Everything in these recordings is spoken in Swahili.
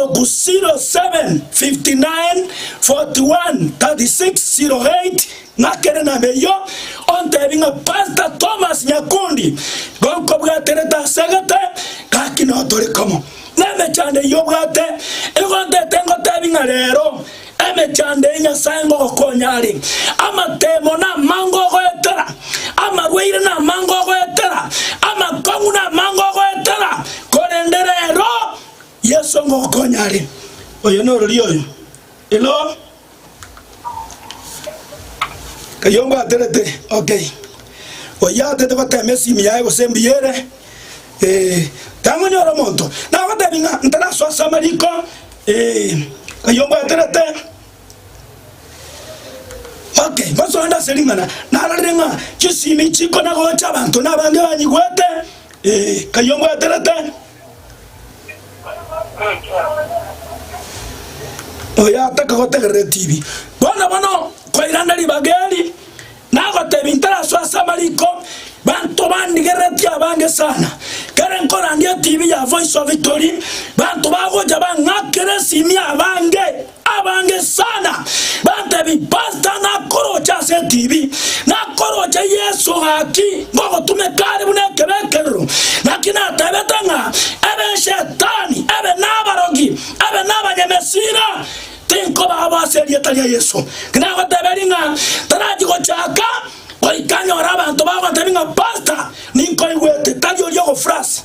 koroku 0759413608 ngakere na meyo ontebinga Pastor Thomas Nyakundi gonko bwatereta segete kakino tole komo neme chande yobwate egonde tengo tebinga lero eme chande nya sango okonyali amatemo na mango goetera amarweire na mango goetera amakongu na mango goetera korenderero yeso ngokonyali oyo no rioyo elo kayongo aterete okay oya tete bateme simi yae gosembiere tango nyoro monto na batebinga ntara so samariko kayongo aterete okay baso anda selingana na alarenga chisimi chiko na gocha abantu na bange banyigwete kayongo aterete oya ataka gotegere TV bona ko iranda libageli na gotebi ntara so samariko bantu bandigereti abange sana karen kora ndia TV ya Voice of Victory bantu bagoja bangakere simi abange sana bantebi Pastor na korocha se TV na korocha Yesu haki ngogo tumekari bunekebekero nakina tebetanga ebe shetani ebe nabarogi ebe nabanyemesira tinko baba serietalia Yesu kina gotebelinga taraji gochaka oikanyo abantu bagotelinga Pastor ninko iwete tayo yogo frase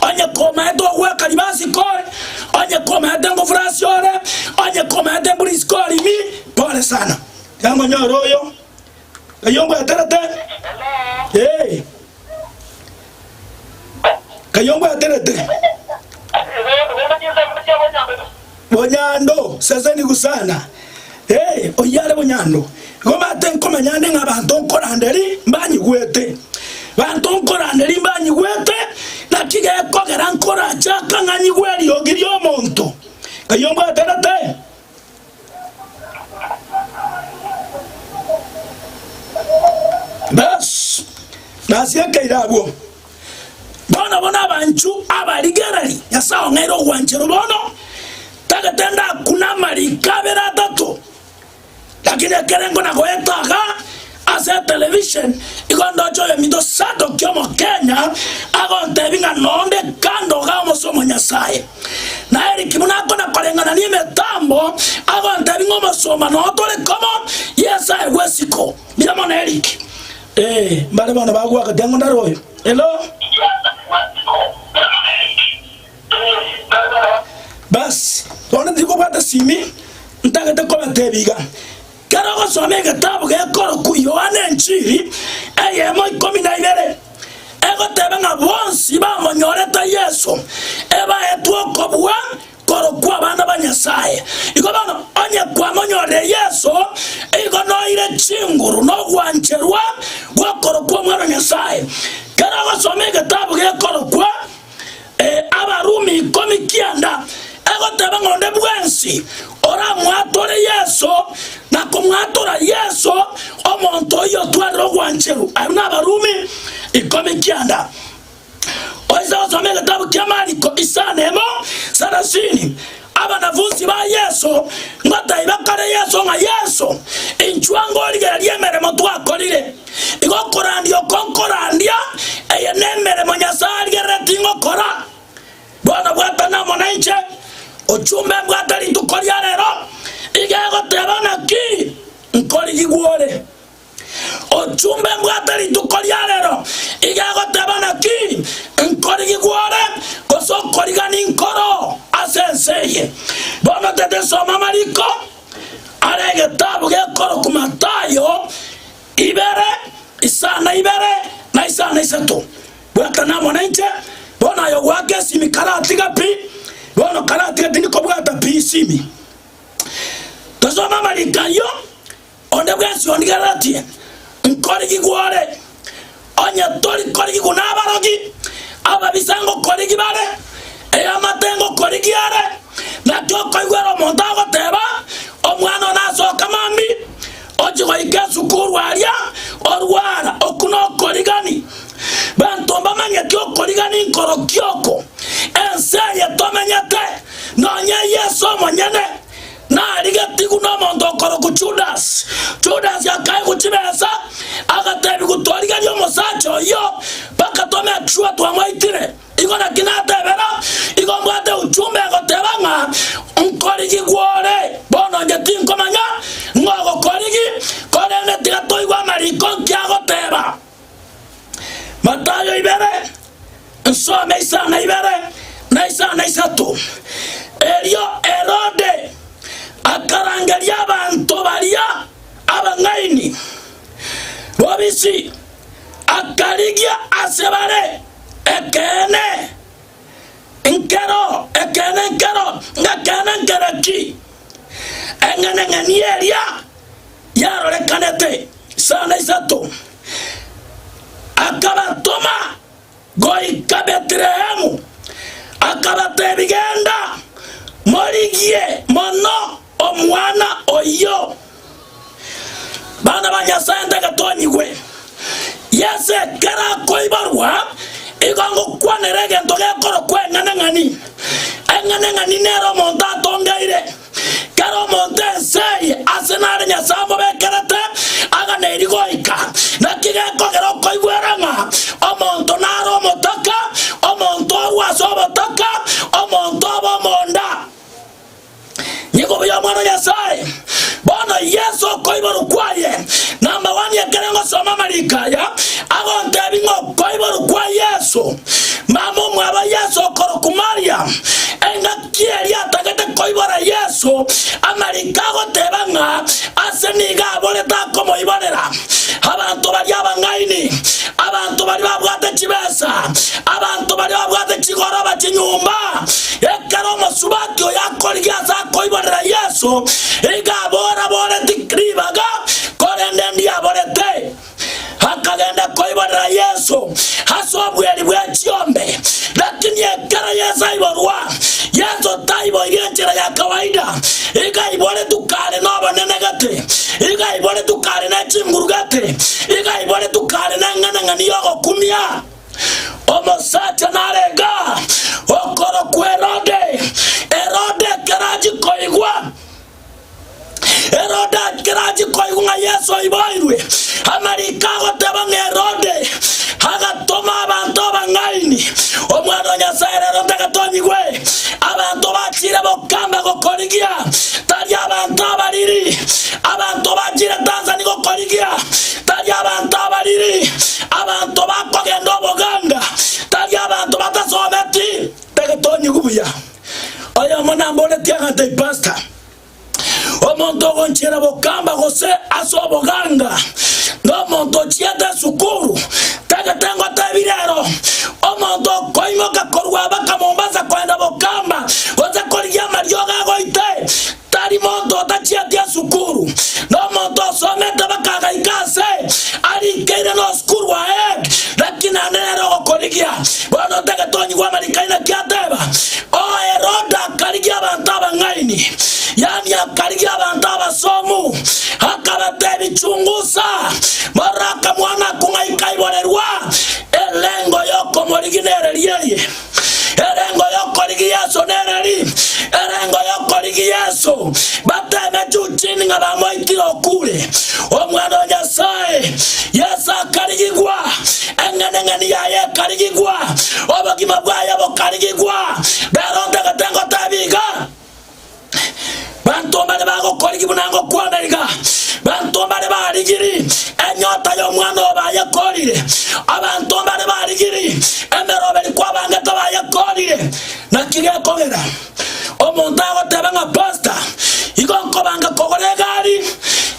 onye koma edo weka libasi kore onye koma edengo frase ore onye koma edengo riskori mi pole sana yango nyoroyo kayongo aterete kayongo aterete bonyando sasa ni kusana oyale bonyando goma tenkoma nyande ngabantu nkoranderi mbanyi gwete bantu nkoranderi mbanyi gwete nakige kogera nkora chaka nganyi gweri ogiri omonto kayongo aterete bas nasiye kairabo bona banchu abaligerali yasao ngero wanchero bono tagatenda kuna marikabera tatu lakini kerengo na goetaga ase television ikondo joyo mido sato kyomo Kenya agonte binga nonde kando ga mosomo Nyasaye na eri kimuna kona kolengana ni metambo agonte bingo mosomo no tole komo yesa wesiko bilamo na Eric mbale bana bagwa kadango ndaroyo hello bas tona ndiko bata simi ntagete ko batebiga karo go some kitabu ke koro ku Yohana Njiri eyemo 12 ego tebanga bonsi ba monyoreta Yesu eba etwoko bwa koro kwa bana ba Nyasaye iko bana onye kwa monyore Yesu iko no ile chinguru no gwancherwa gwa koro kwa mwana Nyasaye karo go some kitabu ke koro kwa abarumi komikianda ego tebanga onde bwensi ora mwatore Yesu na kumwatora Yesu omonto yo twaro gwancheru ayuna barumi ikomikianda oiza osomele tabu kiamariko isanemo sarasini abanavuzi ba Yesu ngata ibakare Yesu nga Yesu inchwango ligera liemere motwakorire igokorandio konkorandia eyenemere monyasari geretingo kora bwana bwata na monaiche ochumbe bwata litukoria lero igego tebana ki nkori gigwore ochumbe bwata litukoria lero igego tebana ki nkori gigwore koso kori gani nkoro asenseye bwana tete soma mariko arege tabu gekoro kumatayo ibere isana ibere na isana isatu bwata na monaiche bona yo wake simi karati gapi bona karati gapi niko bwata pi simi tozo mama likayo onde bwasi ondigarati nkori gigwore onya tori kori gikunabarogi ababisango kori gibare eyamatengo kori giare na kyoko igwero montago teba omwana naso kamambi ojigo ikesu kurwalia orwara okuno kori gani bantomba manye kyoko ligani nkoro kyoko enseye tomenyete nonye Yesu mwenyene na aligatigu no mondo okoro ku Judas yakai kuchibesa agatebi gutwariga ryo musacho yo bakatome chua twamwaitire igona kinatebera igombate uchumbe agotebanga nkorigi gwore bono njeti nkomanya ngogo korigi korene tigatoigwa mariko nkiagoteba Matayo ibere nsome isana ibere na isana isatu Elio Herode akarangalia abantu balia abangaini bobisi akarigia asebare ekene nkero ngeraki engene ngenielia yarorekanete sana isatu akabatoma goika Betlehemu akabatebigenda morigie mono omwana oyo bana banyasaye ndagatonyigwe yese kera koibarwa igongo kwanerege ntoge koro kwenganangani enganangani nero monta tongaire karo monte sei asenare nyasamo bekerete aga nerigoika nakige kogero koigweranga omonto naro motoka omonto waso motoka omonto bomonda Niko bya mwana nyasaye Bwana Yesu koibaru kwaye namba 1 yekerengo soma malikaya agonte bingo koibaru kwa Yesu mamo mwaba Yesu koro kumaria enga kieri atagete koibara Yesu amarikago tebanga aseniga boleta komo ibarera abantu bali abangaini abantu bali babwate kibesa abantu bali babwate kigoroba kinyumba ekero musubati oyakoliga za koibara Yesu ega bora tikribaga korende ndia borete hakagenda koibara Yesu hasobweli bwa chiombe lakini ekara Yesu iborwa Yesu taibo yenjira ya kawaida ega ibore tukale no banenegate ega ibore tukale na chimurugate ega ibore tukale na ngana yogo kumia omosacha narega okoro ku Herode karaji koigwa Herode kiraji koigunga Yesu ibairwe amarikago tebanga Herode hagatoma abantu bangaini omwana nyasaye rero ndagatonyigwe abantu bachire bokamba gokorigia tari abantu abariri abantu bachire Tanzania gokorigia tari abantu abariri abantu bakogenda oboganga tari abantu batasometi ndagatonyigubuya oyo mwana mbole tiagante pastor omonto gonchera bokamba gose asoboganga no monto chiete sukuru tengo tabirero omonto koimoka korwa baka Mombasa kwenda bokamba gose korigia marioga goite tari monto tachiete sukuru no monto someta baka gaikase ari kere no sukuru wa lakini anero korigia bono tegatonyi wa marikaina kiateba o Herode karigia bantaba ngaini yani akarigia abantu abasomu akabatebi chungusa maraka mwana kungaika iborerwa elengo yoko moriginere liye elengo yoko ligi Yesu nereri elengo yoko ligi Yesu bateme chuchini ngabamoitiro kule omwana nyasaye Yesu akarigigwa engane yaye karigigwa obagima bwaye bokarigigwa beronde gatengo tabiga bantu bale bago koligi bunango kwandariga bantu bale barigiri enyota yo mwana obaye kolire abantu bale barigiri emero bali kwabanga tabaye kolire nakige kogera omuntu agotebanga pastor igonko banga kogolegari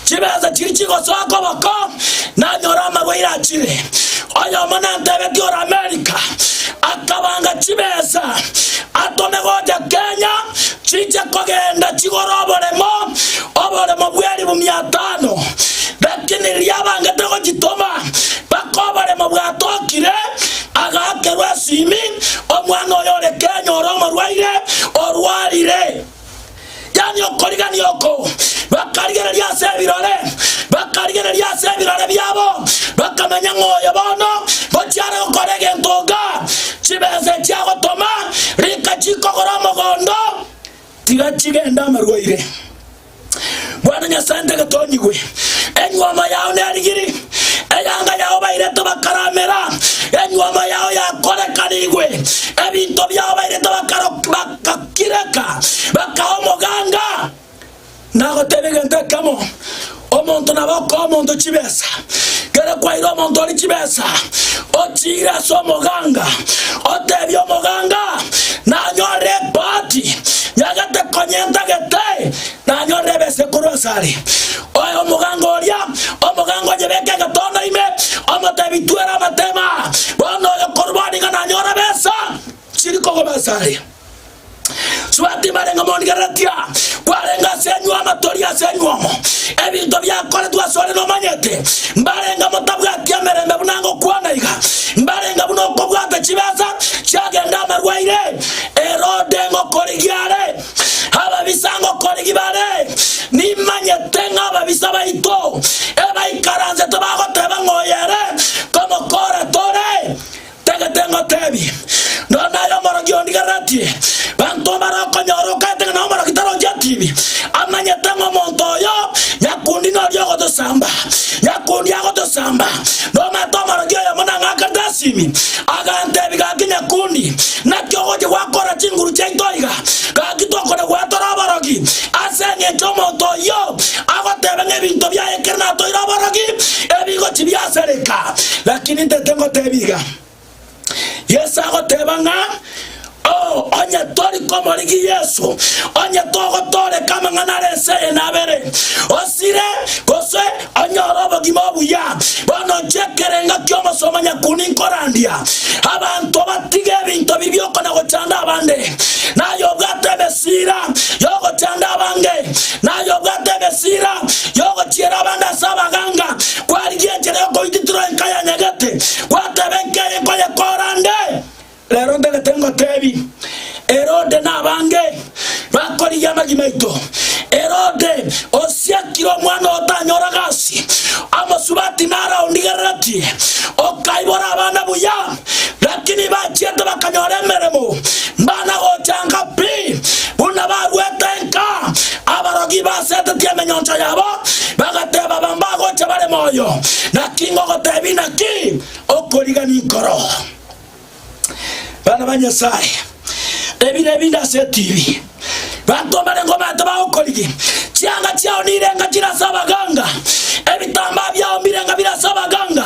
kibeza kirikigo soko bako nanyora amabwira kire oyo mwana ntebe diora America akabanga kibeza atome goja Kenya chiche kogenda chigoroboremo oboremo bweri bu 500 lakini lyabanga tego gitoma bakoboremo bwatokire agakerwa simi omwana oyore Kenya oromo rwaire orwarire yani okoriga nioko bakarigera lyasebirore byabo bakamenya ngoyo bono bochara okorege ntoga chibeze chagotoma rika chikogoromo gondo tiga chigenda marwaire Bwana Nyasaye gatonyigwe enywama yawe narigiri eyanga yawe baireta bakaramera enywama yawe yakorekanigwe ebinto byawe baireta bakakireka bakahomoganga nago tebegente kamo omonto naboko omonto chibesa kere kwairo omonto oli chibesa ochira so moganga otebyo moganga nanyore pati nyagate konyenta gete nanyore bese kurosari oyo moganga oria omogango nyebeke gatona ime omotebituera matema bono yo korbani nanyore besa chiriko gobasari Swati marenga monigaratia kwarenga senywa matoria senywa ebinto byakore twasore no manyete mbarenga motabwa kyamerembe bunango kwanaiga mbarenga buno kobwata kibasa cyagenda marwaire Herode ngokorigiare aba bisango korigibare ni manyete ngaba bisaba ito eba ikaranze tabago teba ngoyere como kore tore tegetengo tebi Nona yo morogi onigaratie banto maroko nyoroka tena moro kitaro jatibi amanya tango montoyo yakundi no yogo to samba yakundi yago to samba no mato morogi yo mona ngakadasimi agante bigaginya kundi na kyogo je wakora chinguru chaitoiga gakitoko na watora morogi asenye chomontoyo agotebe ngebinto bya ekerna to morogi ebigo chibiasereka lakini tetengo tebiga Yesa gotebanga onye tori como ligi Yesu onye togo tore kama nganare se nabere osire kose onye robo gimabuya bono chekerenga kyomo somanya kuninkorandia abantu batige binto bibyoko na gochanda abande nayo gatebesira yogo chanda abange nayo gatebesira yogo chiera abanda sabaganga kwaligenjere ko ititro enkaya nyagate kwatebenkeye koye korande lero ndegetengo tebi Herode nabange bakori yamagimaito Herode osiakiro mwana otanyora gasi amasubati nara ondigarati okaibora abana buya lakini bachieta bakanyora meremo bana ochanga pi una barwetenka abarogi basete tiamenyoncha yabo bagateba bambago chabale moyo na kingo gotebi na ki okoriga ni koro Bana banyasai ebine binda setivi bantu barengo bata baokoligi chianga chiao nirenga chira sabaganga ebitamba byao mirenga bila sabaganga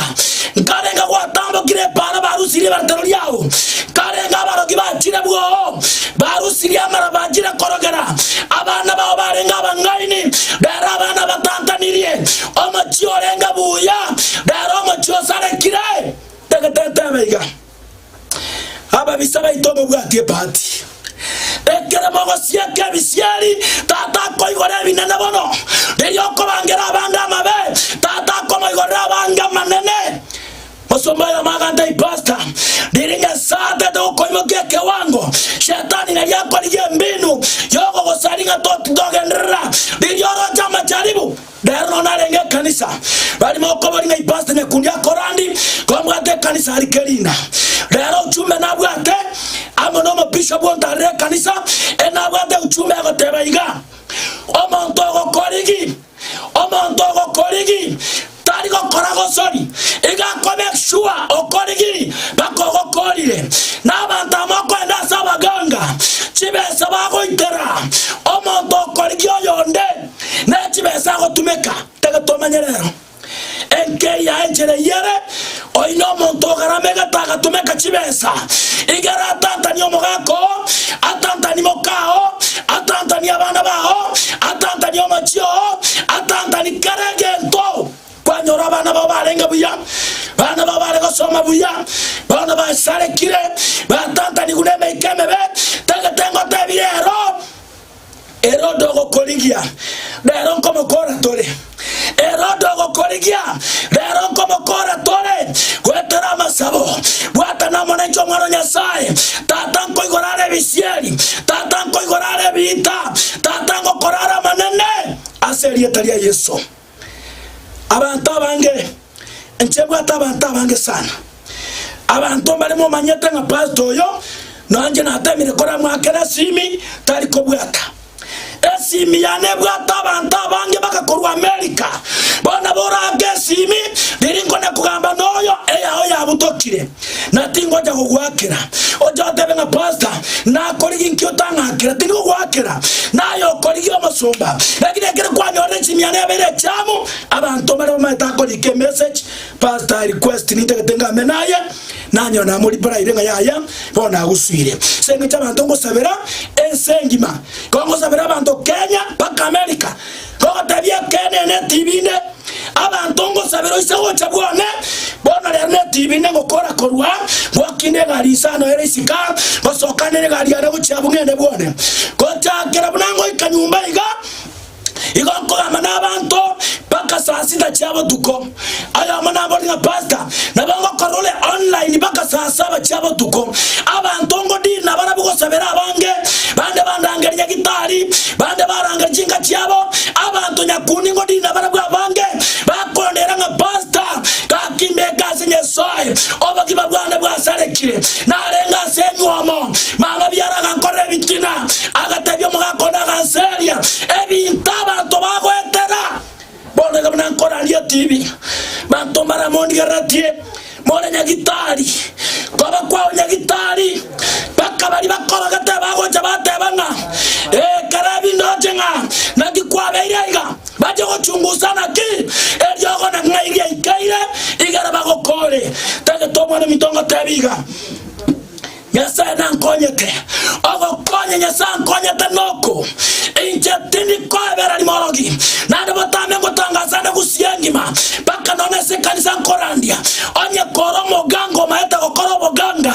karenga kwa tambo kire para barusiri bartero yao karenga barogi bachira bwo barusiri amara bajira korogera abana bao barenga bangaini dara abana batantaniriye omachiorenga buya dara omachiosare kire tegetetebeiga aba bisaba itomo bwatie pati ekera mogo sieke bisiari tata ko igore binene bono deyoko bangera banga mabe tata ko mo igore banga manene osomba yo maganda ipasta diringa sata do ko imogeke wango shetani na yako lige mbinu yoko gosaringa tot dogendra diyoro chama jaribu derno na renge kanisa bali moko boringa ipasta ne kundia korandi komwate kanisa alikelina Lero uchume na bwate amono mo bishop ontare kanisa ena bwate uchume agoteba iga omonto go korigi tari go korago sori iga kome shua okorigi bako go korire na banta moko enda sabaganga chibesa bago itera omonto korigi oyonde na chibesa go tumeka tege tomanyerero enke ya enjere yere oino monto garamega taga tumeka chibesa igara tanta ni omogako atanta ni mokao atanta ni abana bao atanta ni omachio atanta ni karagento kwanyora bana babarenga buya bana babarenga soma buya bana basare kire batanta ni guleme ikemebe tege tengo tebiero Herode go koligia deron como kora tore Herode go koligia deron como kora tore kwetera masabo bwata na mwana cho mwana Nyasaye tatanko igorare bisieri tatanko igorare bita tatanko korara manene aseri talia Yesu abantu bange enchebwa abantu bange sana abantu bali mu manyete nga pastor yo nanje natamire kora mwakera simi tali kobwata simi yane bwata abantu abange bakakorwa America bona borange simi ndiringo ne kugamba noyo eyaho yabutokire natingoja kugwakira ojodebe nga pastor na koligi nkiyotangakira tingo gwakira nayo koligi omusumba lakini ekere kwanyore simi yane bere chamu abantu bari bamaitakolike message pastor request nitegetenga menaye nanyo na muri braille nga yaya bona guswire senge cy'abantu ngo sabera ensengima kongo sabera abantu Kenya paka America kongo tabia Kenya ne TV ne abantu ngo sabera isaho chabone bona le ne TV ne ngokora korwa ngokine gari sano ere sika basokane ne gari ara guchabungene bone kota kera bunango ikanyumba iga igoko amana abantu paka saa 6 cyabo duko aya amana boli nga pastor nabango korole online paka saa 7 cyabo duko abantu ngo di nabara bugosabera abange bande bandanganya gitari bande baranga jinga cyabo abantu nyakundi ngo di nabara bwabange bakondera nga pastor kakimbe gazinye soy obagiba bwanda bwasarekire narenga senywomo mama byaraga nkore bitina agatabyo mugakonda ganseria ebintaba tobagwetera bona gabana nkora liya TV bantomara mondi garatie mona nyagitari koba kwa nyagitari baka bari bakora gateba goja batebanga karabi ndojenga nagikwa beirega baje gochunguzana ki eryogo na ngairia ikaire igara bagokore tage tomwana mitongo tebiga Nyasa na nkonyete ogo konye nyasa nkonyete noko injetini kwa vera limorogi nade botame ngotangaza na gusiengima baka none se kanisa nkorandia onye koromo gango maeta kokoromo ganga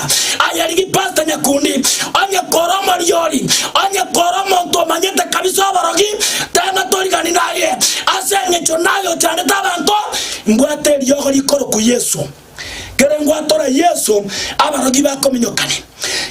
ayaligi pasta nyakundi onye koromo liori onye koromo nto manyete kabisa borogi tena torigani naye asenge chonayo chane tabanto mbwate lyogo likoro ku Yesu Kerengwa tora Yesu abarogi bakominyokane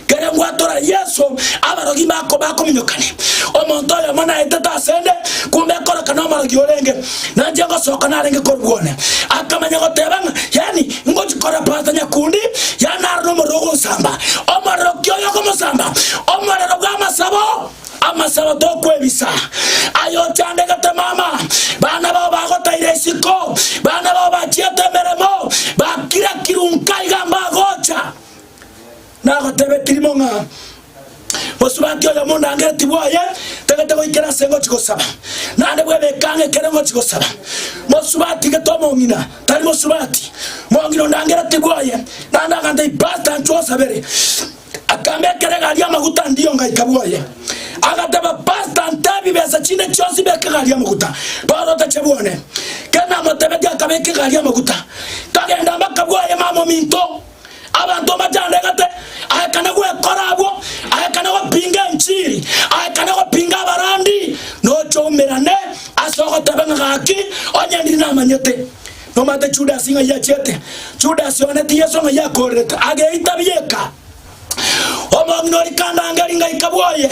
Kerengwa tora Yesu abarogi bakominyokane omonto yo mona etata sende kumbe kora kana marogi olenge nanjengo soka narenge korwone akamanya gotebanga yani ngoji kora pasta nyakundi yana no morogo samba omarogi yo komusamba omarogo amasabo amasabo dokwebisa ayo chande gata mama bana baba bagota iresiko bana baba bachiete meremo bakira kirunkai gamba gocha na gotebe kirimonga Bosubanti yo munda ngere tiboye tegete ko ikera sengo chikosaba nande bwebe kange kerengo chikosaba Bosubanti getomo ngina tali Bosubanti mongino ndangere tiboye nanda kande ipasta nchosa bere akambe keregalia maguta ndiyo ngaikaboye agataba pasta ntabi besa chine chosi bekegalia maguta baro tachebone kana motebedi akabeke galia maguta kagenda makaboye mamo minto abantu majande gate ayakana gwe korabo ayakana go pinga nchiri ayakana go pinga barandi no chomerane asoko tabanga gaki onyandi na manyote no mate chuda singa ya chete chuda sione tiye songa ya koreta age itabieka omongno likanda angalinga ikaboye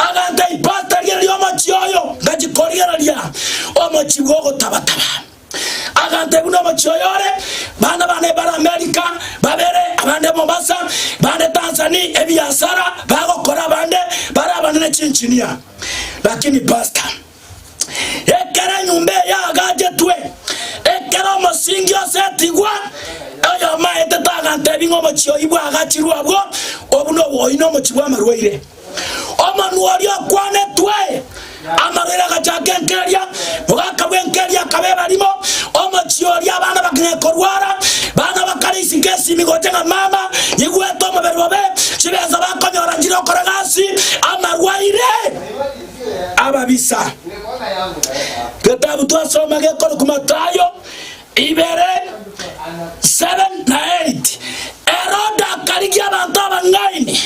aganda ipata lyo machioyo ngajikoriera lya omochigogo tabataba agante buno machoyore bana bara America babere abande Mombasa bande Tanzania ebiasara bagokora bande bara bande chinchinia lakini pastor ekera nyumbe ya gaje twe ekera mosingi osetigwa oyo maete tagante bingo machio ibwa agachirwa abo obuno boino mochibwa marwaire omanuori okwane twe amarera gachakenkeria mugaka bwenkeria kabeba limo omochiori abana bakine korwara bana bakarisi ngesi migotenga mama yigweto maberbobe chibeza bakonyora njiro koragasi amarwaire ababisa kitabu twasoma gekoro kumatayo ibere 7 na 8 eroda kaligia abantu abangaini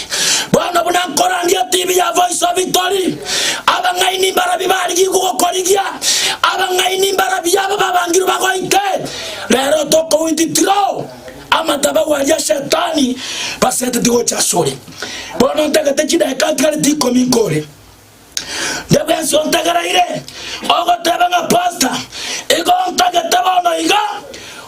bwana bunankora ndia TV ya Voice of Victory abangaini barabi bari gukorigia abangaini barabi yaba babangiru bagoite lero toko wititro amataba ya shetani basete digo chasori bwana ntegete chida kankare tiko minkore debe son tagaraire ogo tebanga pasta ego ntagete bono iga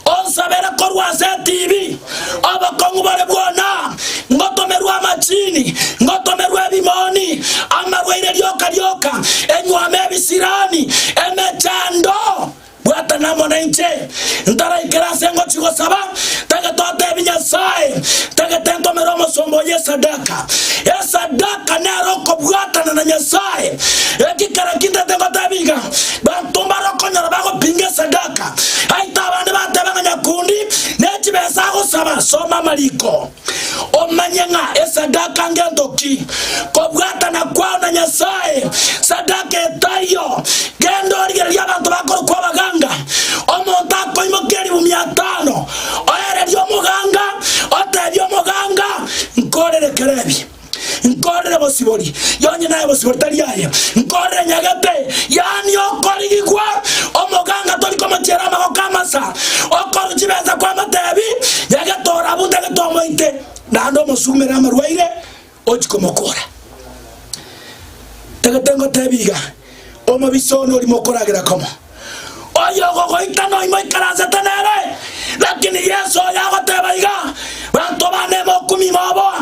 on sabera korwa za TV abakongu bare bwana ngotomerwa machini ngotomerwa bimoni amarwaire lyoka enywa sadaka neroko bwatana na Nyasaye ekikara kindategotabiga bantumbaro konyora bago pinga sadaka aita abandi batebanga nyakundi nekibesa gusaba soma Mariko omanyenga esadaka ngendoki kobwatana kwa na Nyasaye sadaka etayo gendo rigeria abantu bakoro kwa baganga omuntu akoimokeri mu 500 oyererio muganga otebyo muganga nkorere kerebi nkorere bosibori yonye naye bosibori taliaye nkorere nyagate yani okorigikwa omuganga tori komachera amagokamasa okorujibeza kwa matebi yagatora butege tomoite nando musumira amarwaire ochikomokora tegetengo tebiga omobisono uri mokoragira komo oyo gogoita no imoikaraza tenere lakini Yesu yagotebaiga bantu bane mokumi mobo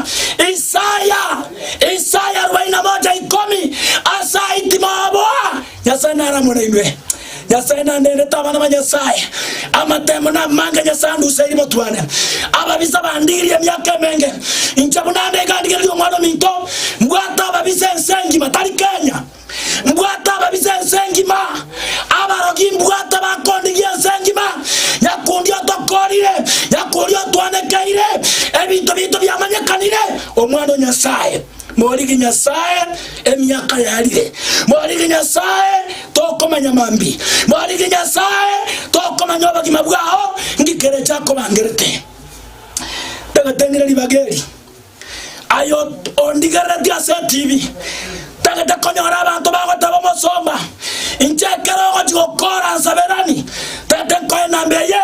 Isaya 41:10 asaiti mobo Nyasaye naramunainwe Nyasaye nandene tabana banyasaye amatemo na manga Nyasaye nduseri motwane ababisa bandiri emyaka menge inchabuna ndegandike lyo mwana minto mbwata ababisa ensengi matali Kenya mbwata babise nsengima abarogi mbwata bakondigia nsengima nyakundio tokorire nyakundio twanekeire ebintu bintu byamanyekanire omwana Nyasaye morigi Nyasaye emyaka yarire morigi Nyasaye tokomanya mambi morigi Nyasaye tokomanya obagima bwaho ngikere chako bangerete tegatengire libageri ayo ondigara dia TV tagate konyora abantu bagotaba mosomba inchekero gokora saberani tete koina mbeye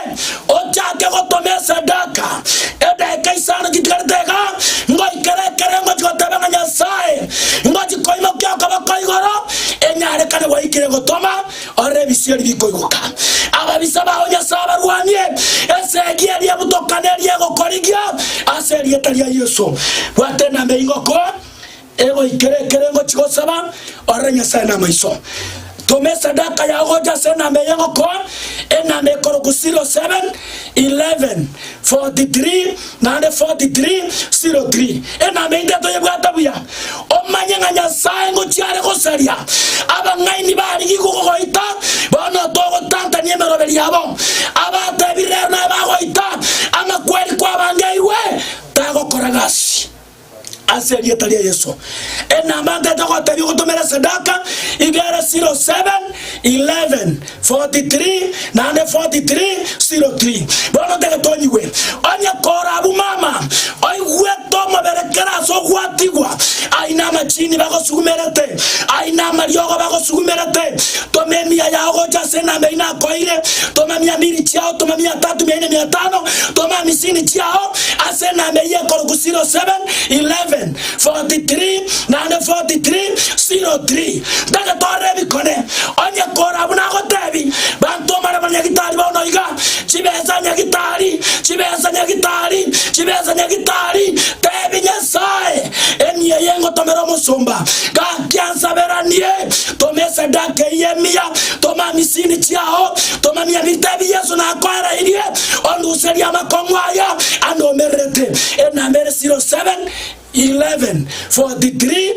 ochake gotomesa daka edeka isana kitkartega ngoi kere ngotaba Nyasaye ngoti koimo kyako bakoigoro enyare kane waikire gotoma orebisieri bikoigoka ababisaba Nyasaye barwanie esegia lia butokaneria gokorigia aseria talia Yesu watena meingoko ego ikere ngo chigosaba ora Nyasaye na maiso tome sadaka ya goja sena meyengo ko ena me koro kusiro 7:11 43 43:03 ena me ndato yebwata buya omanyanga Nyasaye ngo chiare gosaria abangaini bari gikugoita bono togo tanta niemero beliabo abate birero na bagoita amakweli kwa bangaiwe tago koragasi aseria talia Yesu enamande togote bigutumira sadaka igere 07:11 43 43:03 bono tege tonyiwe onya kora abu mama oigwe tomo berekera so gwatigwa aina machini bago sugumerete aina mariogo bago sugumerete tomemia yago jasena meina koire tomamia miri chiao tomamia 3,500 tomami sini chiao asena meye korugusiro 7:11 43 43:03 daga tore bikone onye kora abuna gotebi bantu mara banyagitari bono iga chibeza nyagitari tebi Nyasaye eniye yengo tomero musumba ga kyansa beranie tomesa dake yemia toma misini chiao toma mia bitebi Yesu na kwara irie ondu seria makomwaya ando merete ena mere 07:11 43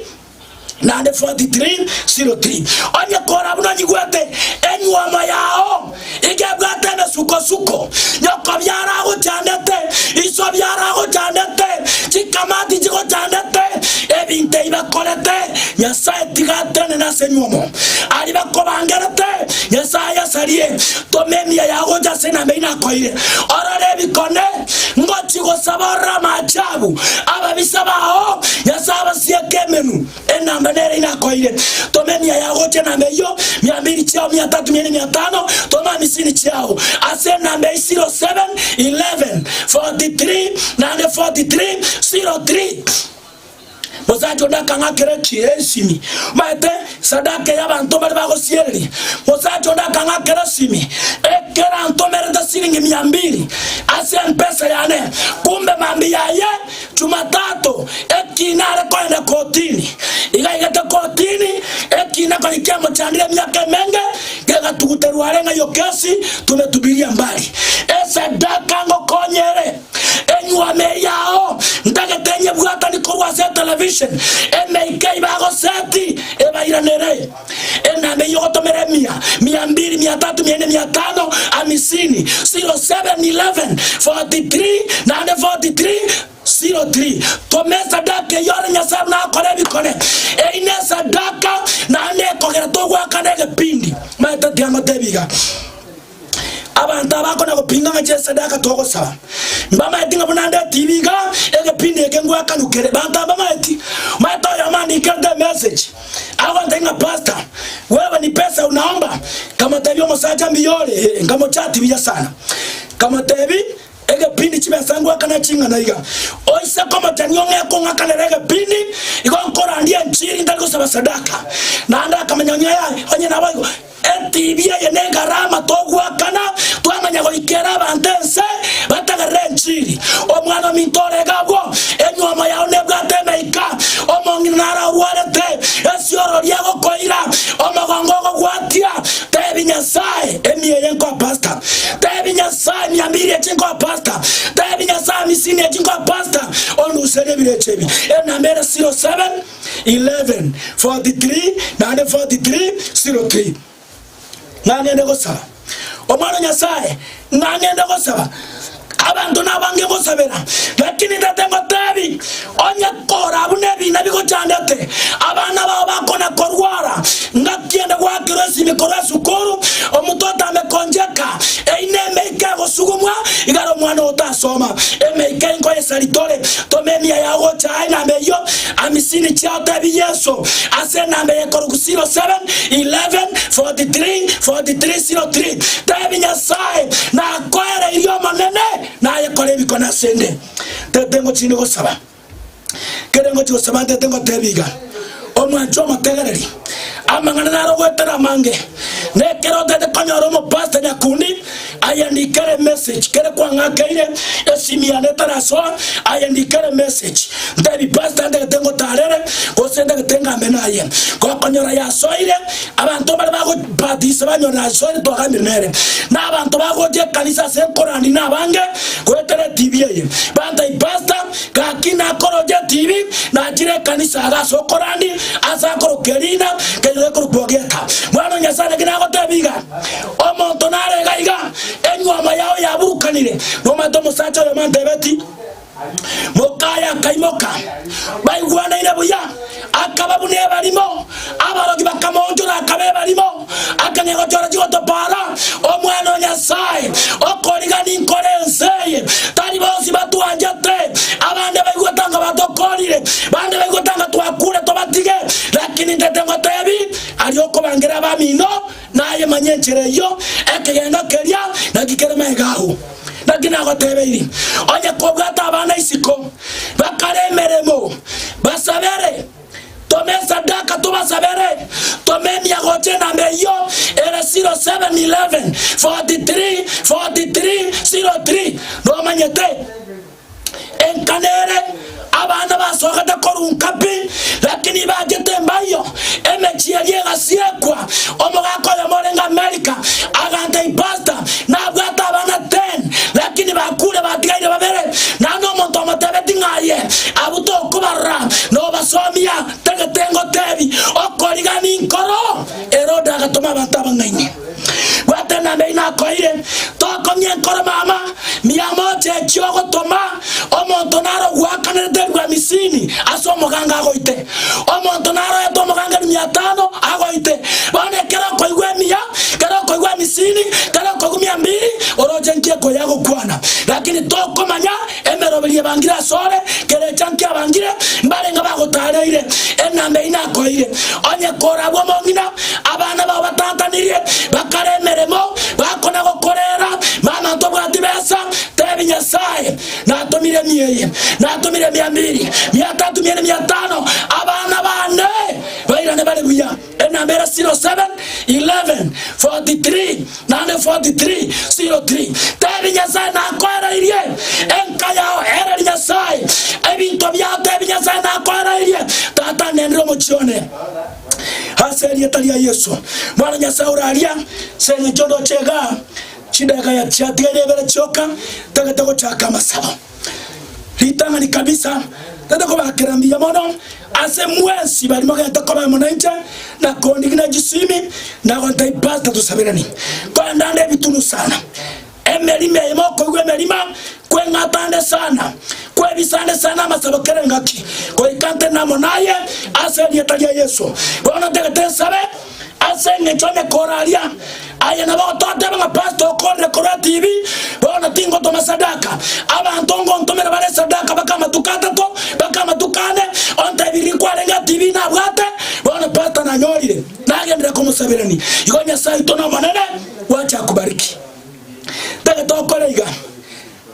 43:03 onye kora buna nyigwete enywa yao igebwate na suko nyoko byara go chandete iso byara go chandete chikamati chigo chandete ebinte ibakolete Nyasaye tigatene na senyumo ali bakobangerete Nyasaye sarie tomemia yago jasena meina koire orare bikone ngochi go sabara machabu ababisabao Nyasaye siekemenu ena manere ina koire tomemia yago chena meyo 200 chao 300 500 toma misini chao asena mei 07:11 43 43:03 Mosacho ndakanga kere kiesimi maete sadaka y'abantu bari bagosiereri mosacho ndakanga kere simi ekera antomere da silingi 200 ase mpesa yane kumbe mambi yaye Jumatatu ekinare kwenda kotini igayeta kotini ekina kwa ikiamo chandile myaka menge gega tukuteruare nga yokesi tumetubiria mbali sadaka ngo konyere enywa me yao ndage tenye bwata ni kwa television MK bago seti ebaira nere enambe yogotomere 100 200 300 400 500 amisini 0711 43 943 03 tomesa dake yore nyasab na kore bikone ine sadaka na ne kogera togwa kanege pindi mata diamo tebiga abantu abakona kupinga nje sadaka togosa mbama etinga bunande TV ga ege pindi ege ngwa kanukere bantu abama eti mato ya mani kenda message awandenga pastor wewe ni pesa unaomba kama tabio mosaja mbiyole ngamo chati biya sana kama tabi ege pindi chimesangwa kana chinga na iga oisa kama tanyonge ko ngakana ege pindi iko nkora ndiye nchiri ndako saba sadaka na anda kama nyonya onye na bago etibia ye negarama togwa kana twamanya go ikera bantense batagare nchiri omwana mintore gabo enyoma ya onebwate meika omonginara ruarete esioro liago koira omagongo gwatia tebinya sai emie yenko pastor tebinya sai miambiri chinko pastor tebinya sai misini chinko pastor onu serebire chebi ena mera 07 11 43 943 03 ngangende gosaba omwana nyasaye ngangende gosaba abantu nabange gosabera lakini ndatengo tabi onya kora abunebi nabiko chandate abana babo bakona korwara ngakienda kwa kiresi mikora sukuru omutota amekonjeka eine meika gosugumwa igaro mwana utasoma emeika ingo yesaritole tomemia yago chaina meyo amisini chao tabi yeso asena meye korugusiro 7 11 43 43 03 tabi nyasaye na kwere iliyo manene na yekole bikona sende tetengo chini gosaba kerengo chosaba tetengo tebiga omwancho mategereri amangana naro gwetera mange nekero tete konyoro mo pastor nyakundi ayandikere message kere kwa ngakaire esimiane taraso ayandikere message ndebi pastor ndetengo tarere kosende ketenga menaye kwa konyora ya soire abantu bali bago badisa banyora soire to gamirere na abantu bago je kanisa se korani na bange kwetere TV ye banda pastor kakina koroje TV na jire kanisa ga so korani asa koro kerina kero bogeka mwana nyasane kina gotebiga omonto nare gaiga enyoma yao yabukanire no mato musacha yo mandebeti mokaya kaimoka baigwana ine buya akababu ne barimo abarogi bakamonjo na akabe barimo akanyego jora jigoto para omwana nyasaye okoriga ninkorenseye tari bosi batu anjate abande baigotanga batokorire bande baigotanga twakure tobatige lakini ndetengo tebi alioko bangera bamino naye manyenchereyo ekegenda keria na kikerema egahu nakina gotebeiri onye kobwata abana isiko bakaremeremo basabere tomesa daka tubasabere tomemia goche na meyo era 0711 43 43 03 no manyete enkanere abana basogata korunkapi lakini bagete mbayo emechi yega siekwa omogako ya morenga America aganta impasta na bwata abana 10 lakini bakure batigaire babere nano monto matebeti ngaye abuto kubarra no basomia tegetengo tebi okoriga ninkoro eroda gatoma bantaba ngaine watena meina koire tokomye nkoro mama miyamoche chiogo toma omonto naro gwakane derwa misini aso moganga goite omonto naro eto moganga 500 agoite bone kera koigwe miya kera koigwe misini kera koigwe 200 oroje nkie koyago kwana lakini tokomanya emerobelie bangira sore kere chankia bangire mbale ngabago tareire enambe ina koire onye kora bwo mongina abana ba batantanire bakaremeremo bakona gokorera mama ntobwati besa tebi nyasaye natomire miye natomire 200 300 500 abana bane bairane bale buya enambera 07 11 43 943 03 tebi nyasaye nakwera irie enkayao era nyasaye ebinto bya tebi nyasaye nakwera irie tata nendro mochione haseri etalia Yesu mwana nyasaye uralia senye jondo chega chidaka ya chatigere bere choka tagatago chaka masaba litanga ni kabisa tata ko bakirambia mono ase mwesi bali mogenda ko ba monancha na kondigina jisimi na kontai pasta tusabirani kwa ndande bitunu sana emelime emoko gwe melima kwe ngatande sana kwe bisande sana masabokere ngaki ko ikante namo naye ase lietalia Yesu bona tegete sabe ase ngechome koralia aya na botote banga pastor kore kora TV bona tingo to masadaka abantu ngontomera bare sadaka bakama tukata to bakama tukane onta biri kwarenga TV na bwate bona pastor na nyolire nagendera ko musabirani igonya saito na manene wacha kubariki to kolega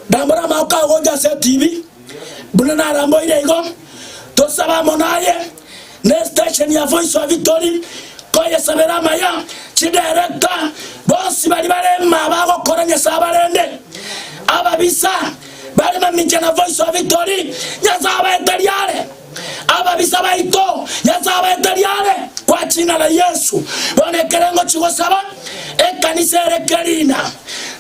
dambara mauka goja se TV bunana rambo ile igo to saba monaye ne station ya Voice of Victory koye sabera maya chi director boss bali bare mabago koranya sabarende ababisa bali maminjana Voice of Victory yazaba etariale ababisa baito yazaba etariale kwa jina la Yesu bonekerengo chigosaba ekanisa erekerina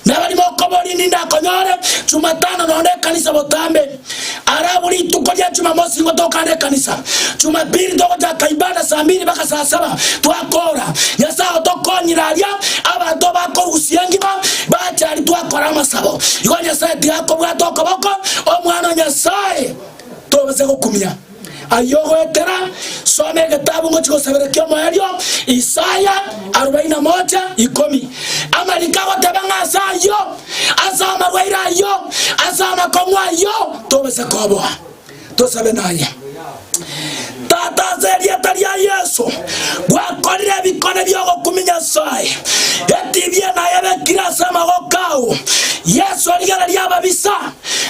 nabali mokobori ninda konyore Jumatano nonde kanisa botambe arabuli tukolia Jumamosi ngotokane kanisa Jumapili tokoja kaibada saa 2 mpaka saa 7 twakora nyasa otokonyiralia abantu bako usiengima bachari twakora masabo igonya sati yako bwatoko boko omwana nyasaye tobese gukumya ayogo etera some kitabu ngochiko saberekio moelio Isaya 41:10 amalikago tebanga asayo asama weira yo asama komwa yo tobese kobo to sabe naye tata zeria taria Yesu gwakorire bikone byogo kuminya sai etibye na yebe kira sama gokao Yesu aligala lyababisa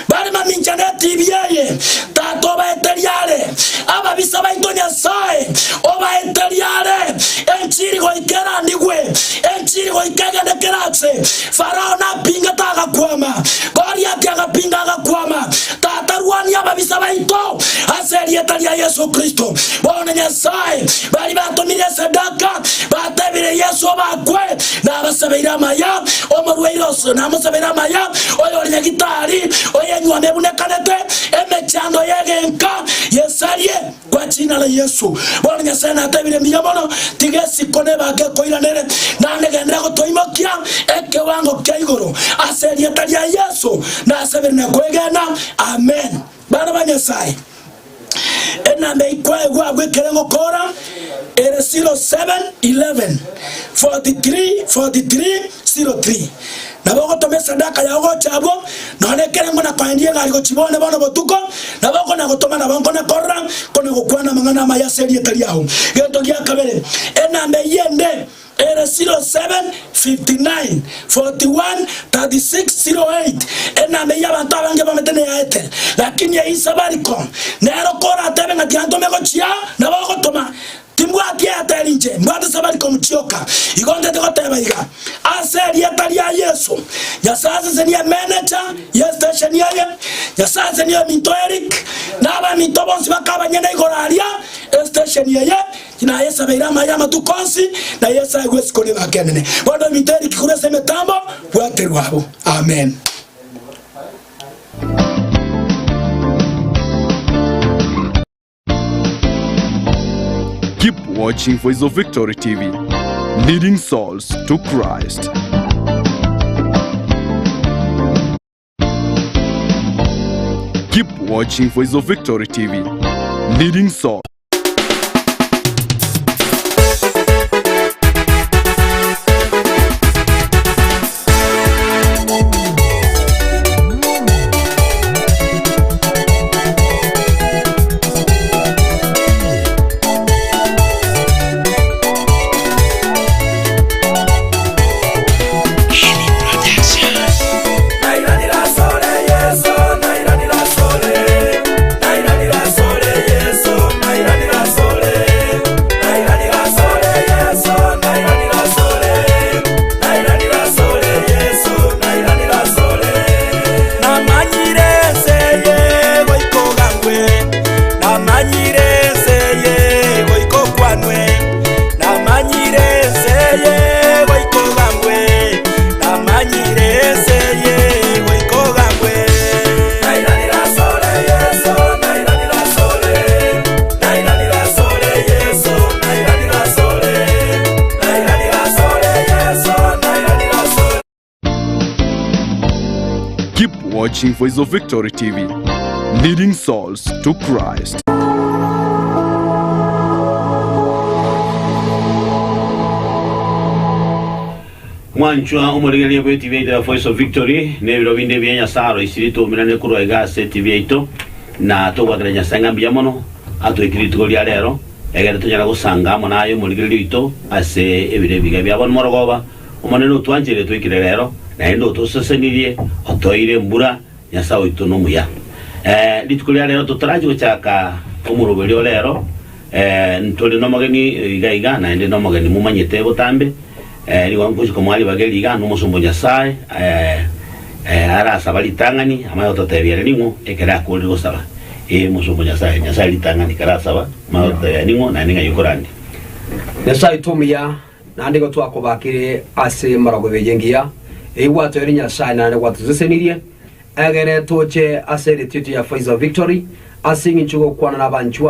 bali maminjana etibye tato ba eteriale ababisa baitonya sai oba eteriale enchiri go ikera ndigwe enchiri go ikega de keratse farao na pinga taga kwama Goliath agapinga agakwama tata ruani ababisa baito aseri etalia Yesu Kristo bona nyasaye bali batumire sadaka batebire Yesu bakwe na basabira maya omurweiroso na musabira maya oyo nyagitari oyo nywa mebunekanete emechando yegenka yesarie kwa jina la Yesu bona nyasaye na tebire miyabono tigesi kone bake koiranere na negendera gotoimokia eke wango kyaigoro aseri etalia Yesu na asabire na kwegena amen bana banyasaye ena meikwa gwa gwekerengo kora ere 0711 43 naboko tome sadaka ya ogo chabo none kerengo na kwaendie ngari go chibone bono botuko naboko na gotoma na bango na korra kone go kwana mangana maya seri etaliao geto gya kabere ena meyende ere 0759 41 3608 ena meya bantu abange bametene ya Airtel lakini ya Safaricom nero kora tebe ngati antome go chia naboko toma timwati ya telinje mwati Safaricom chioka igonde teko teba iga aseri etalia Yesu nyasaze zenia manager ya station yaye nyasaze ni minto Eric naba minto bonsi bakaba nyenda igoralia station yaye na Yesu beira maya matukonsi na Yesu agwesi kone bakenene bondo minto Eric kurese metambo waterwabo amen. Keep watching Voice of Victory TV, leading souls to Christ. Keep watching Voice of Victory TV, leading souls. Naira watching Voice of Victory TV, leading souls to Christ. Mwanchwa umurigaliye bwe TV ya Voice of Victory nebiro binde byenya saro isirito mirane kuro egase TV ito na tobaganya sanga byamono ato ikirito lya lero egere tunyara gusanga monayo murigaliye ito ase ebire biga byabon morogoba umonene utwanjire twikire lero na endo tosesenirie otoire mbura nyasawo ito no muya litukulya lero tutaraji guchaka umurubelyo lero ntole no mageni igaiga na ende no mageni mumanyete botambe ni wanguzi ko mwali bageliga no musumbo nyasaye ara sabali tangani amayo totebiere ningo ekera kuliro saba musumbo nyasaye litangani kara saba mayo ningo na ninga yukorandi nyasaye tumia na ndiko twakobakire ase marago bejengia egwato eri nyasaye na ndiko tuzesenirie egere toche ase retreat ya Voice of Victory asingi chugo kwana na banchwa